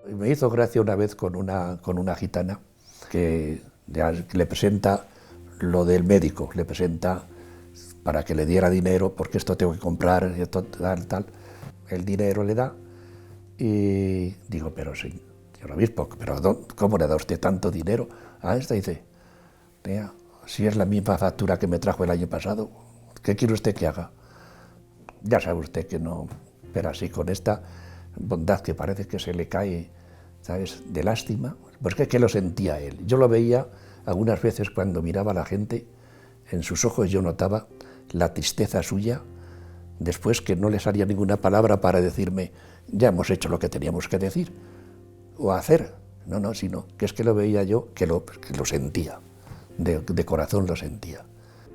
Me hizo gracia una vez con una gitana que le presenta lo del médico, le presenta para que le diera dinero, porque esto tengo que comprar, esto tal. El dinero le da y digo, pero señor obispo, pero ¿cómo le da usted tanto dinero a esta? Dice, vea, si es la misma factura que me trajo el año pasado, ¿qué quiere usted que haga? Ya sabe usted que no, pero así con esta bondad que parece que se le cae, ¿sabes?, de lástima, pues que lo sentía él. Yo lo veía algunas veces cuando miraba a la gente, en sus ojos yo notaba la tristeza suya después que no le salía ninguna palabra para decirme, ya hemos hecho lo que teníamos que decir o hacer. No, sino que es que lo veía yo, que lo sentía, de corazón lo sentía.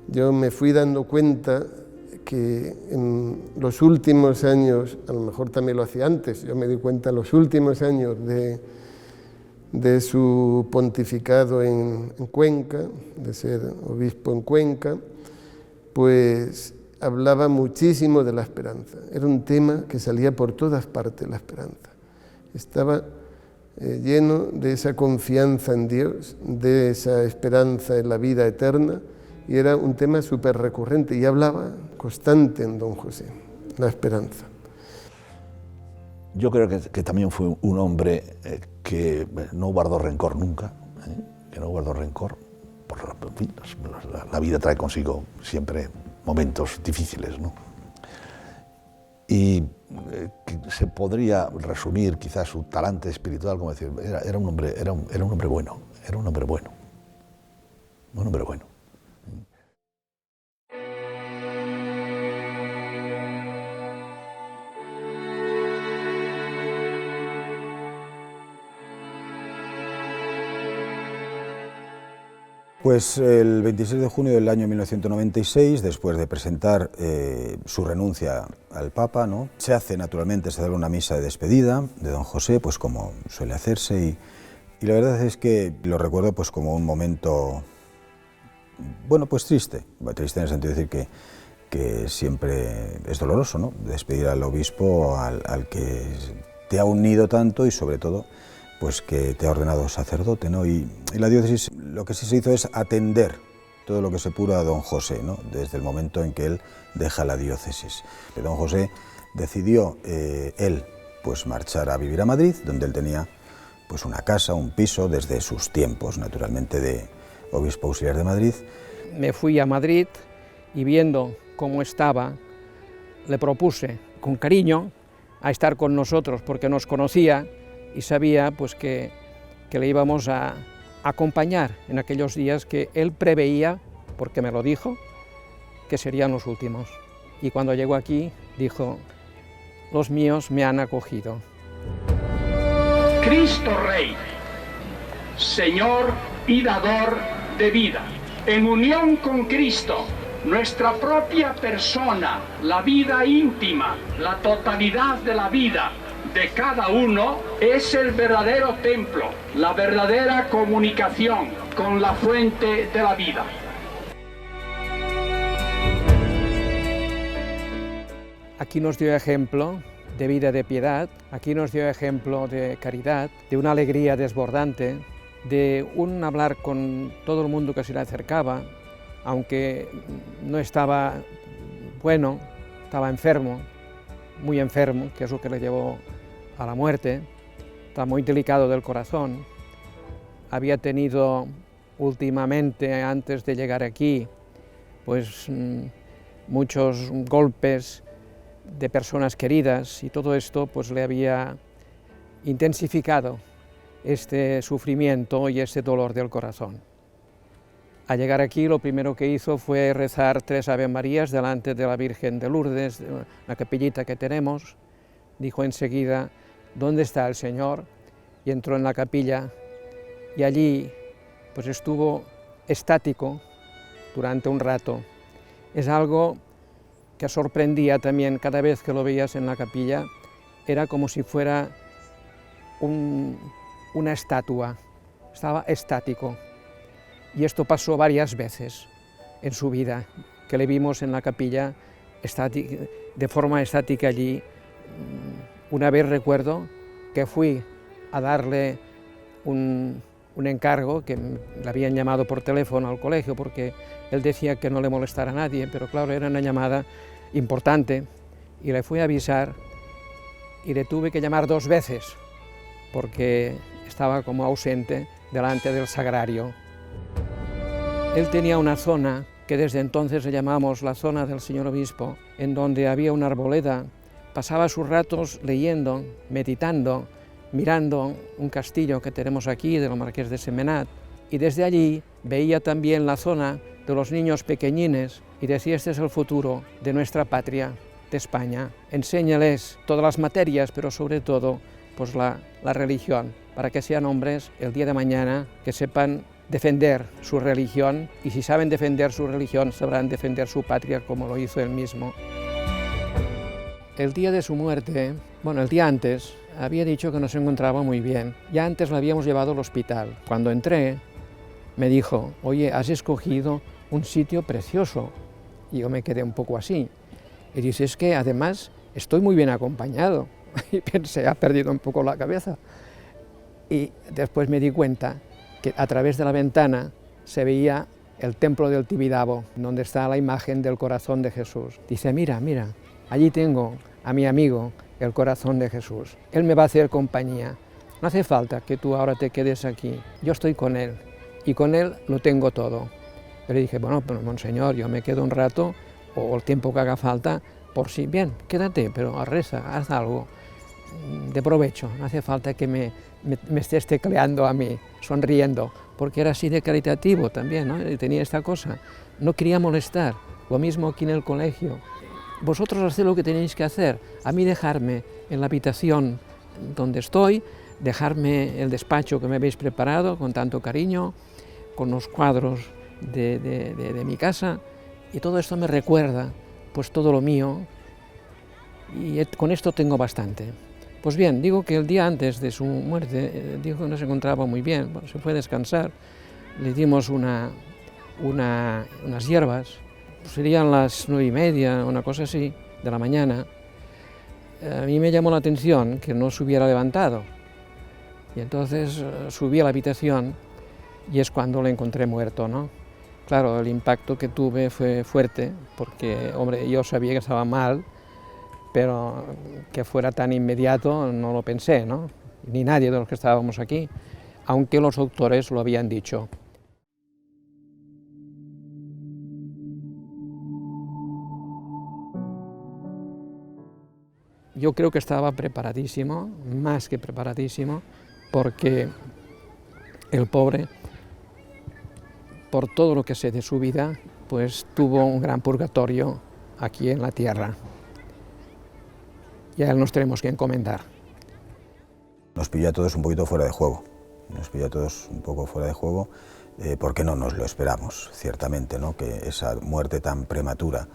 Yo me fui dando cuenta que en los últimos años, a lo mejor también lo hacía antes, yo me di cuenta en los últimos años de su pontificado en Cuenca, de ser obispo en Cuenca, pues hablaba muchísimo de la esperanza. Era un tema que salía por todas partes, la esperanza. Estaba lleno de esa confianza en Dios, de esa esperanza en la vida eterna, y era un tema súper recurrente, y hablaba constante en don José, la esperanza. Yo creo que también fue un hombre que no guardó rencor nunca, que no guardó rencor. En fin, la vida trae consigo siempre momentos difíciles, ¿no? Y se podría resumir quizás su talante espiritual como decir, era un hombre bueno, un hombre bueno. Pues el 26 de junio del año 1996, después de presentar su renuncia al Papa, ¿no?, se hace naturalmente, se da una misa de despedida de don José, pues como suele hacerse, y la verdad es que lo recuerdo pues como un momento, bueno, pues triste en el sentido de decir que siempre es doloroso, ¿no?, despedir al obispo al que te ha unido tanto y sobre todo pues que te ha ordenado sacerdote, ¿no? Y la diócesis lo que sí se hizo es atender todo lo que se pudo a don José, ¿no?, desde el momento en que él deja la diócesis. Don José decidió él pues marchar a vivir a Madrid, donde él tenía pues una casa, un piso, desde sus tiempos naturalmente de obispo auxiliar de Madrid. Me fui a Madrid y viendo cómo estaba, le propuse con cariño a estar con nosotros porque nos conocía y sabía pues que le íbamos a acompañar en aquellos días que él preveía, porque me lo dijo, que serían los últimos. Y cuando llegó aquí, dijo, los míos me han acogido. Cristo Rey, Señor y dador de vida, en unión con Cristo, nuestra propia persona, la vida íntima, la totalidad de la vida de cada uno es el verdadero templo, la verdadera comunicación con la fuente de la vida. Aquí nos dio ejemplo de vida de piedad, aquí nos dio ejemplo de caridad, de una alegría desbordante, de un hablar con todo el mundo que se le acercaba, aunque no estaba bueno, estaba enfermo, muy enfermo, que es lo que le llevó a la muerte, estaba muy delicado del corazón, había tenido últimamente, antes de llegar aquí, pues muchos golpes de personas queridas y todo esto pues le había intensificado este sufrimiento y este dolor del corazón. Al llegar aquí lo primero que hizo fue rezar 3 Ave Marías delante de la Virgen de Lourdes, la capillita que tenemos. Dijo enseguida, ¿dónde está el Señor? Y entró en la capilla y allí pues estuvo estático durante un rato. Es algo que sorprendía también cada vez que lo veías en la capilla, era como si fuera una estatua, estaba estático. Y esto pasó varias veces en su vida, que le vimos en la capilla de forma estática allí. Una vez recuerdo que fui a darle un encargo, que le habían llamado por teléfono al colegio, porque él decía que no le molestara a nadie, pero claro, era una llamada importante, y le fui a avisar, y le tuve que llamar 2 veces, porque estaba como ausente delante del sagrario. Él tenía una zona que desde entonces le llamamos la zona del señor obispo, en donde había una arboleda. Pasaba sus ratos leyendo, meditando, mirando un castillo que tenemos aquí, de los Marqués de Semenat, y desde allí veía también la zona de los niños pequeñines y decía, este es el futuro de nuestra patria. de España. Enséñales todas las materias, pero sobre todo pues la religión, para que sean hombres el día de mañana que sepan defender su religión, y si saben defender su religión sabrán defender su patria como lo hizo él mismo. El día de su muerte, bueno, el día antes, había dicho que no se encontraba muy bien. Ya antes lo habíamos llevado al hospital. Cuando entré, me dijo, oye, has escogido un sitio precioso. Y yo me quedé un poco así. Y dice, es que además estoy muy bien acompañado. Y pensé, ha perdido un poco la cabeza. Y después me di cuenta que a través de la ventana se veía el templo del Tibidabo, donde está la imagen del corazón de Jesús. Dice, mira, mira, allí tengo a mi amigo, el corazón de Jesús. Él me va a hacer compañía. No hace falta que tú ahora te quedes aquí. Yo estoy con él y con él lo tengo todo. Yo le dije, bueno, pues, monseñor, yo me quedo un rato o el tiempo que haga falta por si. Bien, quédate, pero reza, haz algo de provecho. No hace falta que me estés tecleando a mí, sonriendo, porque era así de caritativo también, ¿no? Tenía esta cosa. No quería molestar. Lo mismo aquí en el colegio. Vosotros haced lo que tenéis que hacer, a mí dejarme en la habitación donde estoy, dejarme el despacho que me habéis preparado con tanto cariño, con los cuadros de mi casa, y todo esto me recuerda pues todo lo mío, y con esto tengo bastante. Pues bien, digo que el día antes de su muerte dijo que no se encontraba muy bien, bueno, se fue a descansar, le dimos unas hierbas. Serían las 9:30, una cosa así, de la mañana. A mí me llamó la atención que no se hubiera levantado. Y entonces subí a la habitación y es cuando lo encontré muerto, ¿no? Claro, el impacto que tuve fue fuerte, porque, hombre, yo sabía que estaba mal, pero que fuera tan inmediato no lo pensé, ¿no? Ni nadie de los que estábamos aquí, aunque los doctores lo habían dicho. Yo creo que estaba preparadísimo, más que preparadísimo, porque el pobre, por todo lo que sé de su vida, pues tuvo un gran purgatorio aquí en la tierra. Y a él nos tenemos que encomendar. Nos pilló a todos un poquito fuera de juego, porque no nos lo esperamos, ciertamente, ¿no? Que esa muerte tan prematura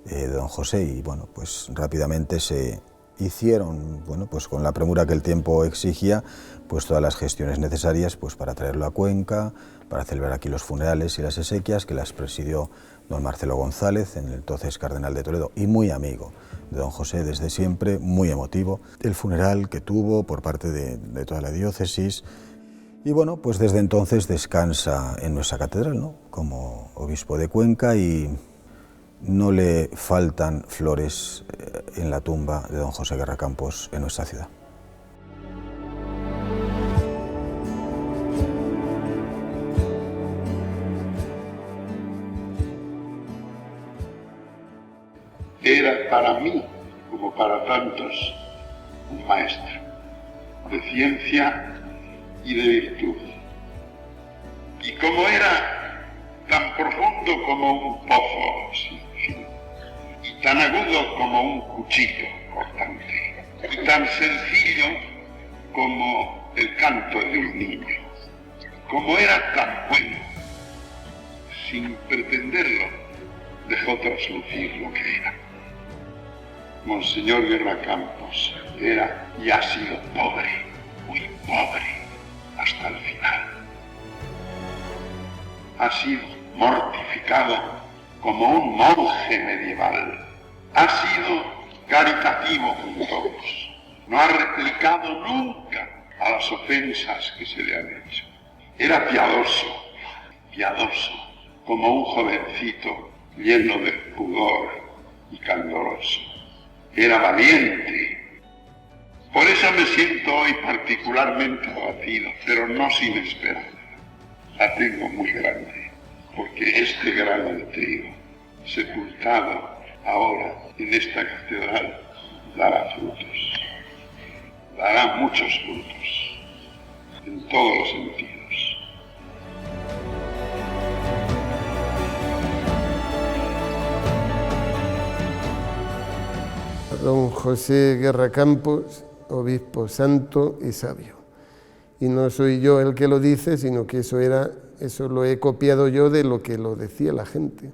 de don José, y bueno, pues rápidamente se hicieron, bueno, pues con la premura que el tiempo exigía, pues todas las gestiones necesarias pues para traerlo a Cuenca, para celebrar aquí los funerales y las exequias, que las presidió don Marcelo González, el entonces cardenal de Toledo y muy amigo de don José desde siempre, muy emotivo. El funeral que tuvo por parte de toda la diócesis, y bueno, pues desde entonces descansa en nuestra catedral, ¿no? Como obispo de Cuenca, y no le faltan flores en la tumba de don José Guerra Campos en nuestra ciudad. Era para mí, como para tantos, un maestro de ciencia y de virtud. Y como era tan profundo como un pozo sin fin, y tan agudo como un cuchillo cortante, y tan sencillo como el canto de un niño, como era tan bueno, sin pretenderlo, dejó traslucir lo que era. Monseñor Guerra Campos era y ha sido pobre, muy pobre, hasta el final. Ha sido mortificado como un monje medieval. Ha sido caritativo con todos. No ha replicado nunca a las ofensas que se le han hecho. Era piadoso, como un jovencito lleno de pudor y candoroso. Era valiente. Por eso me siento hoy particularmente abatido, pero no sin esperanza. La tengo muy grande, porque este gran antiguo, sepultado ahora en esta catedral, dará frutos. Dará muchos frutos, en todos los sentidos. don José Guerra Campos, obispo santo y sabio. Y no soy yo el que lo dice, sino que eso lo he copiado yo de lo que lo decía la gente.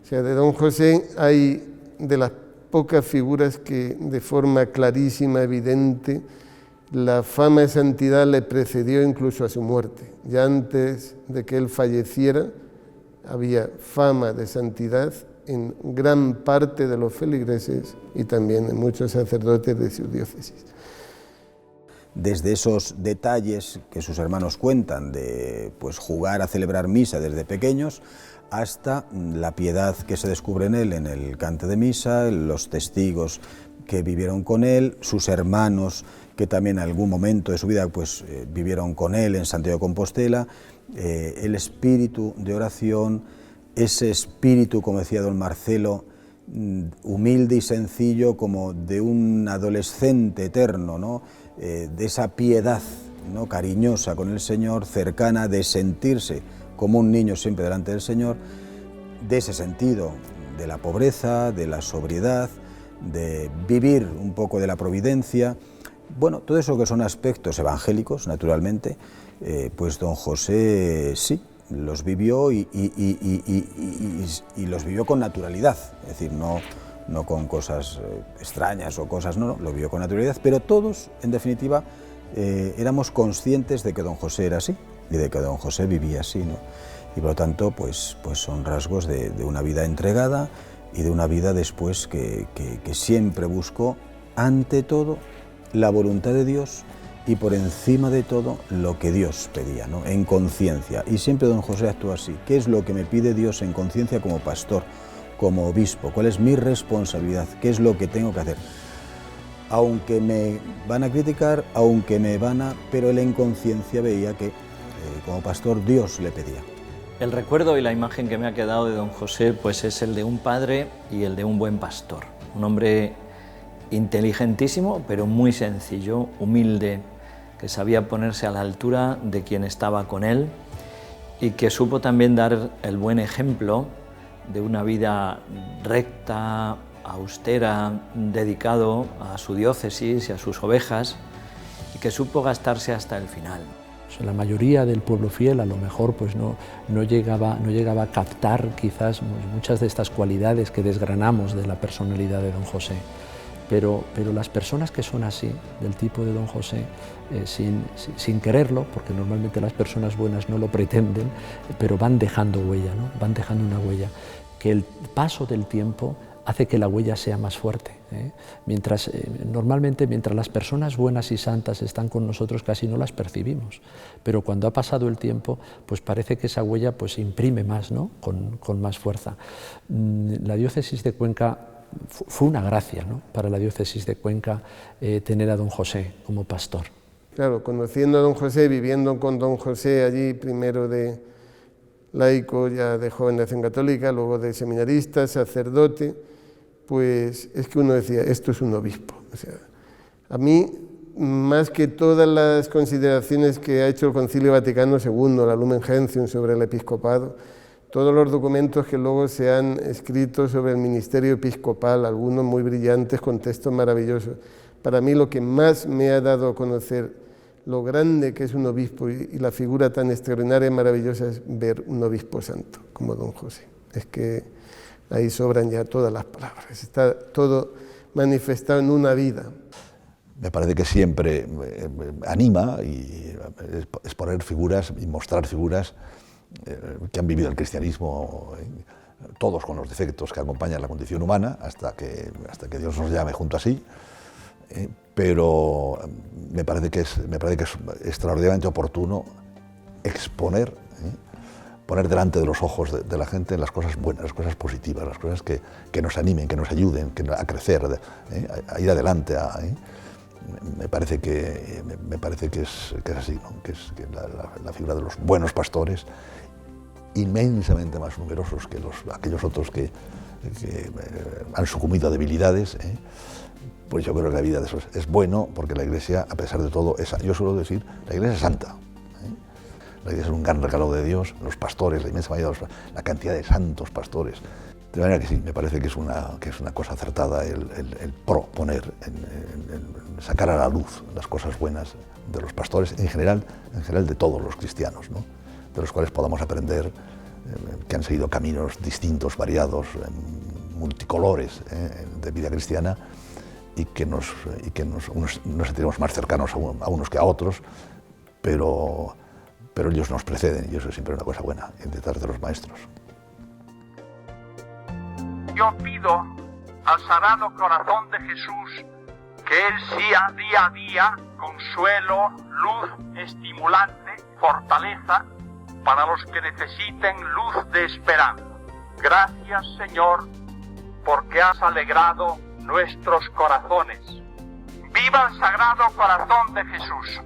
O sea, de don José hay de las pocas figuras que de forma clarísima, evidente, la fama de santidad le precedió incluso a su muerte. Ya antes de que él falleciera, había fama de santidad en gran parte de los feligreses y también en muchos sacerdotes de su diócesis. Desde esos detalles que sus hermanos cuentan de pues, jugar a celebrar misa desde pequeños, hasta la piedad que se descubre en él en el cante de misa, los testigos que vivieron con él, sus hermanos que también en algún momento de su vida pues, vivieron con él en Santiago de Compostela, el espíritu de oración, ese espíritu, como decía don Marcelo, humilde y sencillo como de un adolescente eterno, ¿no? De esa piedad, ¿no? Cariñosa con el Señor, cercana, de sentirse como un niño siempre delante del Señor, de ese sentido de la pobreza, de la sobriedad, de vivir un poco de la providencia. Bueno, todo eso que son aspectos evangélicos, naturalmente, pues don José sí, los vivió y los vivió con naturalidad, es decir, no con cosas extrañas o cosas, no, lo vivió con naturalidad, pero todos, en definitiva, éramos conscientes de que don José era así y de que don José vivía así, ¿no? Y por lo tanto, pues son rasgos de una vida entregada y de una vida después que siempre buscó, ante todo, la voluntad de Dios y por encima de todo lo que Dios pedía, ¿no? En conciencia. Y siempre don José actúa así. ¿Qué es lo que me pide Dios en conciencia como pastor, como obispo? ¿Cuál es mi responsabilidad? ¿Qué es lo que tengo que hacer? Aunque me van a criticar, aunque me pero él en conciencia veía que como pastor Dios le pedía. El recuerdo y la imagen que me ha quedado de don José pues es el de un padre y el de un buen pastor. Un hombre inteligentísimo, pero muy sencillo, humilde, que sabía ponerse a la altura de quien estaba con él y que supo también dar el buen ejemplo de una vida recta, austera, dedicado a su diócesis y a sus ovejas, y que supo gastarse hasta el final. La mayoría del pueblo fiel a lo mejor pues no llegaba a captar quizás muchas de estas cualidades que desgranamos de la personalidad de don José. Pero las personas que son así, del tipo de don José, sin quererlo, porque normalmente las personas buenas no lo pretenden, pero van dejando huella, ¿no? Van dejando una huella, que el paso del tiempo hace que la huella sea más fuerte, ¿eh? Normalmente mientras las personas buenas y santas están con nosotros casi no las percibimos, pero cuando ha pasado el tiempo pues parece que esa huella pues imprime más, ¿no? Con más fuerza. La diócesis de Cuenca fue una gracia, ¿no? Para la diócesis de Cuenca tener a don José como pastor. Claro, conociendo a don José, viviendo con don José allí, primero de laico, ya de joven de acción católica, luego de seminarista, sacerdote, pues es que uno decía, esto es un obispo. O sea, a mí, más que todas las consideraciones que ha hecho el Concilio Vaticano II, la Lumen Gentium sobre el episcopado, todos los documentos que luego se han escrito sobre el ministerio episcopal, algunos muy brillantes, con textos maravillosos. Para mí lo que más me ha dado a conocer lo grande que es un obispo y la figura tan extraordinaria y maravillosa es ver un obispo santo como don José. Es que ahí sobran ya todas las palabras, está todo manifestado en una vida. Me parece que siempre anima y exponer figuras y mostrar figuras que han vivido el cristianismo, todos con los defectos que acompañan la condición humana, hasta que Dios nos llame junto a sí, pero me parece que es extraordinariamente oportuno exponer, poner delante de los ojos de la gente las cosas buenas, las cosas positivas, las cosas que nos animen, que nos ayuden a crecer, a ir adelante. Me parece que es así, ¿no? que la figura de los buenos pastores, inmensamente más numerosos que aquellos otros que han sucumbido a debilidades, pues yo creo que la vida de esos es bueno, porque la Iglesia, a pesar de todo, yo suelo decir, la Iglesia es santa. La Iglesia es un gran regalo de Dios, los pastores, la inmensa mayoría la cantidad de santos pastores De manera que sí, me parece que es una cosa acertada el proponer, en sacar a la luz las cosas buenas de los pastores, en general de todos los cristianos, ¿no? De los cuales podamos aprender, que han seguido caminos distintos, variados, multicolores de vida cristiana, y que nos sentiremos más cercanos a unos que a otros, pero ellos nos preceden, y eso es siempre una cosa buena, detrás de los maestros. Yo pido al Sagrado Corazón de Jesús que Él sea día a día consuelo, luz estimulante, fortaleza para los que necesiten luz de esperanza. Gracias, Señor, porque has alegrado nuestros corazones. ¡Viva el Sagrado Corazón de Jesús!